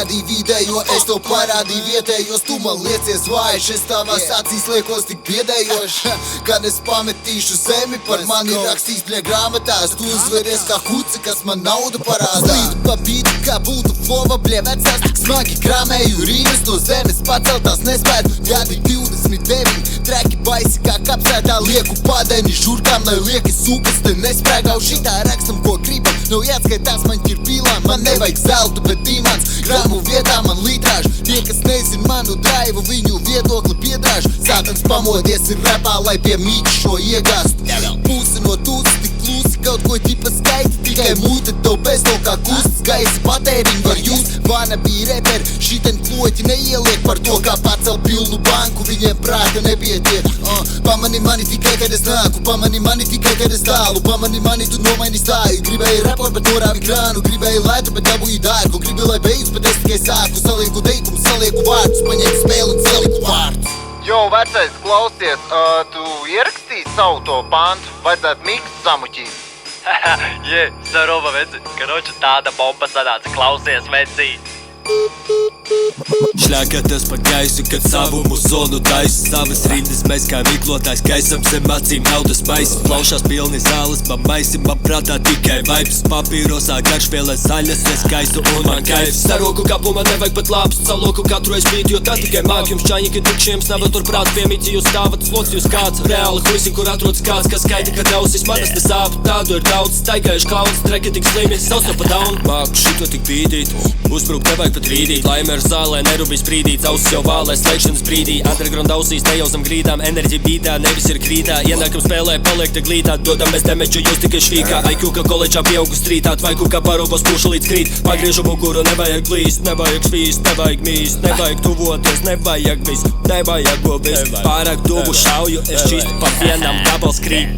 parādīju vidējo, es tev parādīju vietējos. Tu man liecies vājš, es tavās acīs liekos tik biedējoši. Kad es pametīšu zemi, par mani rakstīs bļa grāmatās. Tu uzveries kā huci, kas man naudu parādā. Slīdu pa bītu, kā būtu flova, bļa vecās, tik smagi krāmēju rīnas no zemes, paceltās nespētu. Gadi 29, treki baisi kā kapsētā, lieku padeni žurkām, lai lieki sūkas te nesprēgau. Šitā rakstam, ko gribam, nav jāatskaitās man ķirpīlām. Man nevajag zeltu, bet dīmants, grāmu vietā man litrāž. Tie, kas nezin manu draivu, viņu viedokli piedrāž. Sātans pamodies ir repā, lai pie mīķa šo iegāst. Pusi no tūsi, tik klūsi, kaut ko ķipa skaiti. Tikai mūte tev bez to kā kusts, gaisa patēriņu var just. Vana bija reperi, šiten kloķi neieliek par to, kā pacel pilnu banku. Viņiem prāta nepietiek. Pamani mani tikai, kad es nāku, pamani mani tikai, kad es tālu. Pamani mani tu nomaini stāju. Gribēju repot, bet norāvi krānu. Gribēju lētu, bet dabūju dārgu. Gribu, lai beidz, bet es tikai sāku. Salieku teikumu, salieku vārdus, paņēmu spēli un saliku vārdus. Jo, vecais, klausies, tu ierakstīji savu to pantu, vajadzētu mikstu samuķīt. Jē, Zarova, veci, karoči tāda bomba sanāca, klausies, veci. Šļākatas pa gaisu, kad savumu zonu taisa. Savas rindas mēs kā miglotājs, gaisam zem acīm naudas maisi. Plaušās pilni zāles, man maisi, man prātā tikai vibes. Papīrosā garšvielē zaļas, es skaistu un man kaifs. Saroku kapu man nevajag pat labs, saloku katru es bīt, jo tā tikai māk. Jums čaņi, kad tukšiem snava tur prāt piemīti, jūs stāvat sloks, jūs kāds. Reāli huisi, kur atrodas kāds, kas skaita, kad ausis manas nesāp. Tādu ir daudz, staigājuši klauns, treki tik slimi, savs no pa down. Māku šito tik bīdīt, uzbruk nevajag pat rīdīt. Laime ar zālē, nerubīs brīdīt, ausis jau vālē, slēgšanas brīdī. Underground ausīs nejausam grīdām, enerģija bīdā, nevis ir krītā. Ienākam spēlē, paliek te glītā, dodamies demeču, jūs tikai švīkā. IQ kā koledžā pieaugu strītā, tvaiku kā parobos puša līdz krīt. Pagriežu muguru, nevajag glīst, nevajag svīst, nevajag mīst, nevajag tuvoties, nevajag viss, nevajag ko viss. Pārāk tuvu šauju, es čīstu pa vienam, dabals krīt.